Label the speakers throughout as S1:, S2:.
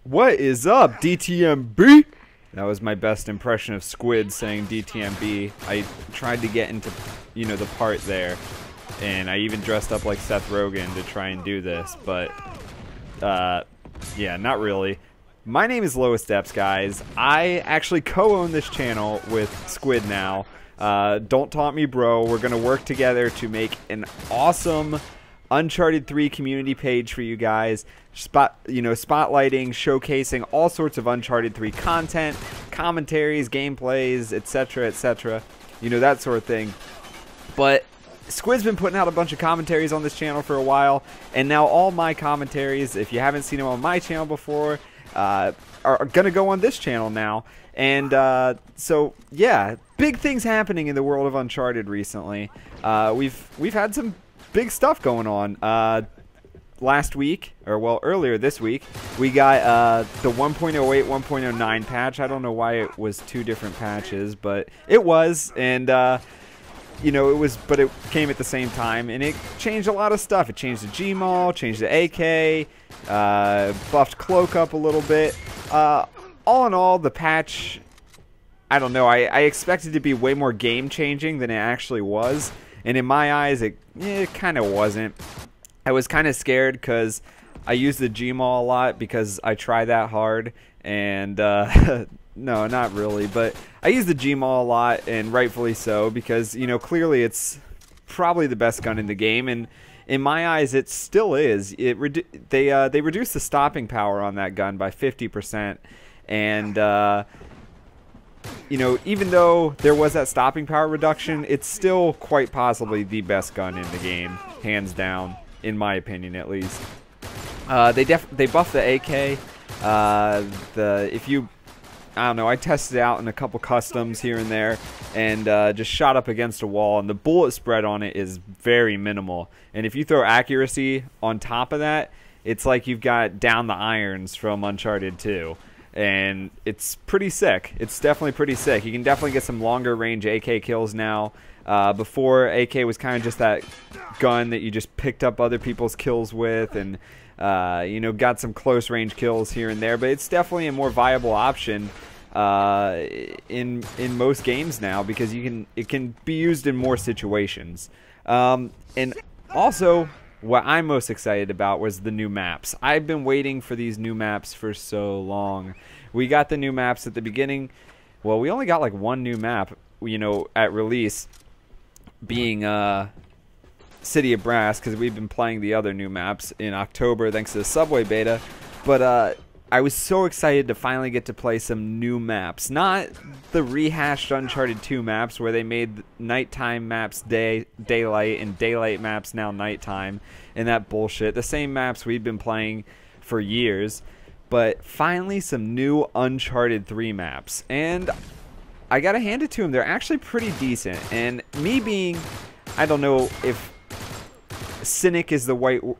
S1: What is up, DTMB? That was my best impression of Squid saying DTMB. I tried to get into, the part there. And I even dressed up like Seth Rogen to try and do this. But, yeah, not really. My name is Lowestdepths, guys. I actually co-own this channel with Squid now. Don't taunt me, bro. We're going to work together to make an awesome Uncharted 3 community page for you guys, spotlighting, showcasing all sorts of Uncharted 3 content, commentaries, gameplays, etc., that sort of thing. But Squid's been putting out a bunch of commentaries on this channel for a while, and now all my commentaries, if you haven't seen them on my channel before, are gonna go on this channel now. And so yeah, big things happening in the world of Uncharted recently. We've had some big stuff going on. Last week, or well, earlier this week, we got the 1.08, 1.09 patch. I don't know why it was two different patches, but it was, and but it came at the same time, and it changed a lot of stuff. It changed the Gmaul, changed the AK, buffed Cloak up a little bit. All in all, the patch, I don't know, I expected it to be way more game-changing than it actually was. And in my eyes, it kind of wasn't. I was kind of scared because I use the Gmaul a lot because I try that hard. And, no, not really. But I use the Gmaul a lot, and rightfully so, because, clearly it's probably the best gun in the game. And in my eyes, it still is. They reduced the stopping power on that gun by 50%. And, even though there was that stopping power reduction, it's still quite possibly the best gun in the game, hands down, in my opinion at least. They buffed the AK. I don't know, I tested it out in a couple customs here and there, and just shot up against a wall, and the bullet spread on it is very minimal. And if you throw accuracy on top of that, it's like you've got Down the Irons from Uncharted 2. And it's pretty sick. It's definitely pretty sick. You can definitely get some longer range AK kills now. Before, AK was kind of just that gun that you just picked up other people's kills with, and got some close range kills here and there. But it's definitely a more viable option in most games now, because it can be used in more situations. And also, what I'm most excited about was the new maps. I've been waiting for these new maps for so long. We got the new maps at the beginning. Well, we only got like one new map, at release, being City of Brass, because we've been playing the other new maps in October thanks to the Subway beta. But I was so excited to finally get to play some new maps. Not the rehashed Uncharted 2 maps where they made nighttime maps daylight and daylight maps now nighttime and that bullshit. The same maps we've been playing for years. But finally some new Uncharted 3 maps. And I gotta hand it to them. They're actually pretty decent. And me being, I don't know if cynic is the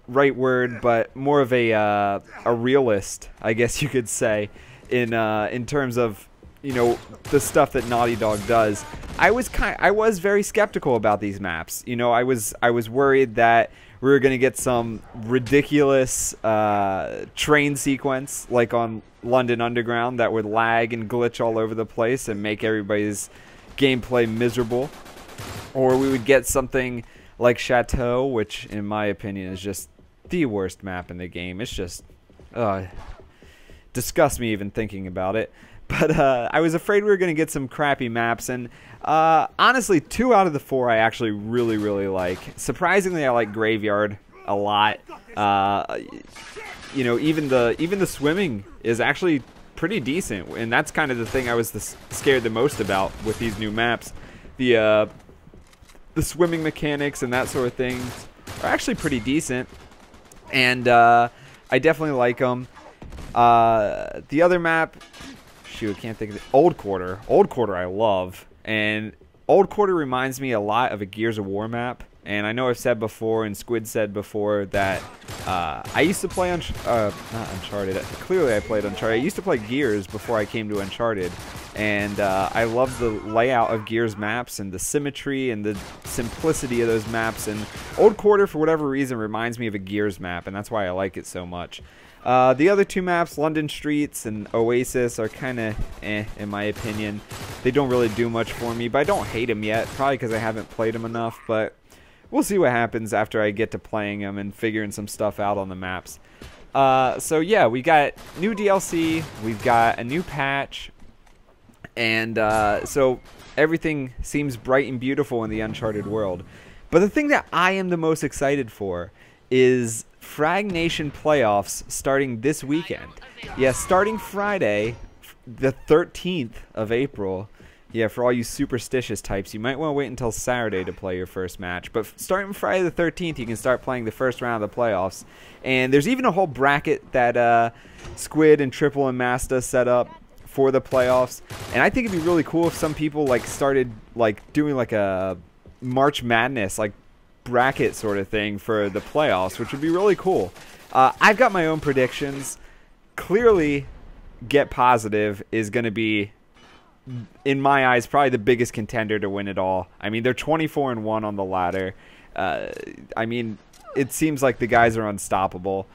S1: right word, but more of a realist, I guess you could say, in terms of the stuff that Naughty Dog does. I was very skeptical about these maps. I was worried that we were gonna get some ridiculous train sequence like on London Underground that would lag and glitch all over the place and make everybody's gameplay miserable, or we would get something like Chateau, which in my opinion is just the worst map in the game. It's just disgusts me even thinking about it. But I was afraid we were going to get some crappy maps, and honestly 2 out of the 4 I actually really like. Surprisingly, I like Graveyard a lot. Even the swimming is actually pretty decent, and that's kind of the thing I was scared the most about with these new maps. The swimming mechanics and that sort of thing are actually pretty decent, and I definitely like them. The other map, shoot, I can't think of it. Old Quarter. Old Quarter I love, and Old Quarter reminds me a lot of a Gears of War map. And I know I've said before, and Squid said before, that I used to play not Uncharted. Clearly I played Uncharted. I used to play Gears before I came to Uncharted. And I love the layout of Gears maps and the symmetry and the simplicity of those maps. And Old Quarter, for whatever reason, reminds me of a Gears map, and that's why I like it so much. The other two maps, London Streets and Oasis, are kind of in my opinion. They don't really do much for me, but I don't hate them yet, probably because I haven't played them enough, but we'll see what happens after I get to playing them and figuring some stuff out on the maps. So yeah, we got new DLC, we've got a new patch, and so everything seems bright and beautiful in the Uncharted world. But the thing that I am the most excited for is Frag Nation playoffs starting this weekend. Yeah, starting Friday, the 13th of April. Yeah, for all you superstitious types, you might want to wait until Saturday to play your first match. But starting Friday the 13th, you can start playing the first round of the playoffs. And there's even a whole bracket that Squid and Triple and Masta set up for the playoffs. And I think it'd be really cool if some people like started like doing like a March Madness like bracket sort of thing for the playoffs, which would be really cool. I've got my own predictions. Clearly, Get Positive is going to be, in my eyes, probably the biggest contender to win it all. I mean, they're 24-1 on the ladder. I mean, it seems like the guys are unstoppable.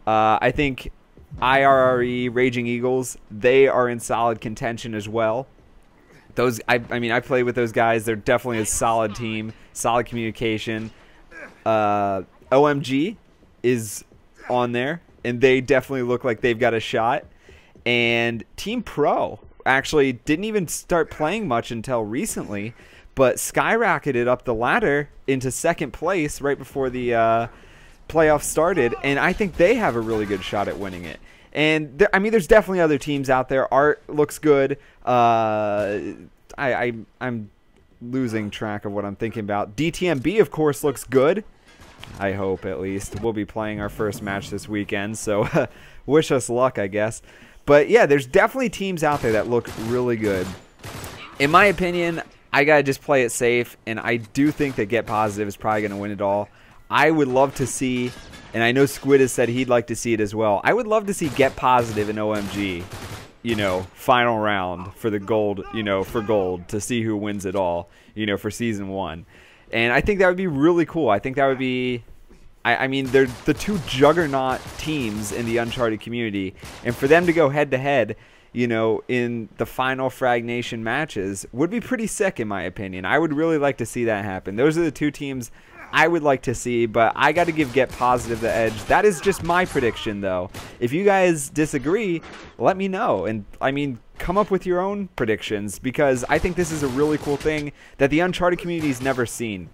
S1: I think IRRE, Raging Eagles, they are in solid contention as well. Those, I mean, I played with those guys. They're definitely a solid team, solid communication. OMG is on there, and they definitely look like they've got a shot. And Team Pro actually didn't even start playing much until recently, but skyrocketed up the ladder into second place right before the playoffs started, and I think they have a really good shot at winning it. And I mean, there's definitely other teams out there. Art looks good. I'm losing track of what I'm thinking about. DTMB, of course, looks good. I hope, at least. We'll be playing our first match this weekend, so wish us luck, I guess. But yeah, there's definitely teams out there that look really good. In my opinion, I gotta just play it safe, and I do think that Get Positive is probably gonna win it all. I would love to see, and I know Squid has said he'd like to see it as well, I would love to see Get Positive and OMG, you know, final round for the gold, you know, for gold, to see who wins it all, you know, for Season 1. And I think that would be really cool. I think that would be, I mean, they're the two juggernaut teams in the Uncharted community, and for them to go head-to-head, you know, in the final Frag Nation matches would be pretty sick, in my opinion. I would really like to see that happen. Those are the two teams I would like to see, but I got to give Get Positive the edge. That is just my prediction, though. If you guys disagree, let me know. And, I mean, come up with your own predictions, because I think this is a really cool thing that the Uncharted community's never seen.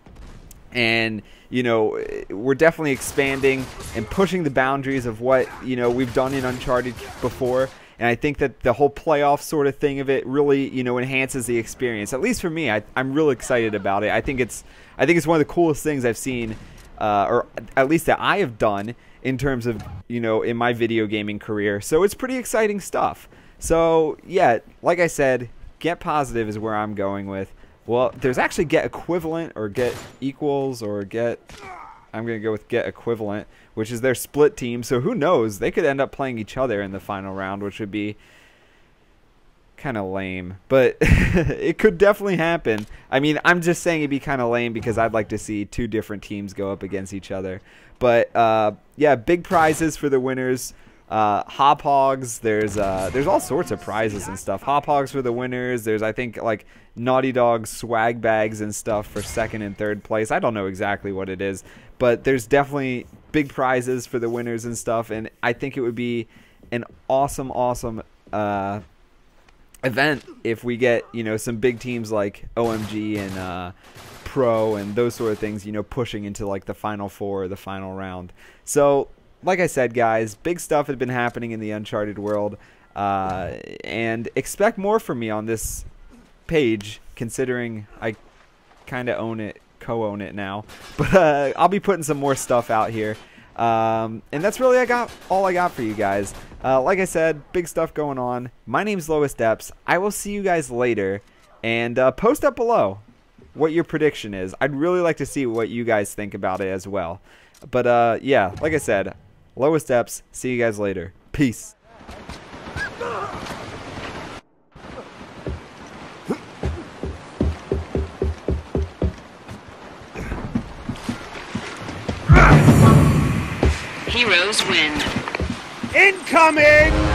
S1: And, you know, we're definitely expanding and pushing the boundaries of what, you know, we've done in Uncharted before. And I think that the whole playoff sort of thing of it really, you know, enhances the experience. At least for me, I'm real excited about it. I think it's one of the coolest things I've seen, or at least that I have done in terms of, you know, in my video gaming career. So it's pretty exciting stuff. So yeah, like I said, Get Positive is where I'm going with. Well, there's actually Get Equivalent or Get Equals or Get... I'm going to go with Get Equivalent, which is their split team. So who knows? They could end up playing each other in the final round, which would be kind of lame. But it could definitely happen. I mean, I'm just saying it'd be kind of lame because I'd like to see two different teams go up against each other. But yeah, big prizes for the winners. Hop Hogs, there's all sorts of prizes and stuff. Hop Hogs for the winners. There's, I think, like Naughty Dog swag bags and stuff for second and third place. I don't know exactly what it is, but there's definitely big prizes for the winners and stuff. And I think it would be an awesome event if we get, you know, some big teams like OMG and Pro and those sort of things, you know, pushing into like the final four or the final round. So like I said, guys, big stuff has been happening in the Uncharted world, and expect more from me on this page, considering I kind of own it, co-own it now. But I'll be putting some more stuff out here, and that's really all I got for you guys. Like I said, big stuff going on. My name's Lowestdepths. I will see you guys later, and post up below what your prediction is. I'd really like to see what you guys think about it as well. But yeah, like I said, Lowestdepths. See you guys later. Peace.
S2: Heroes win. Incoming!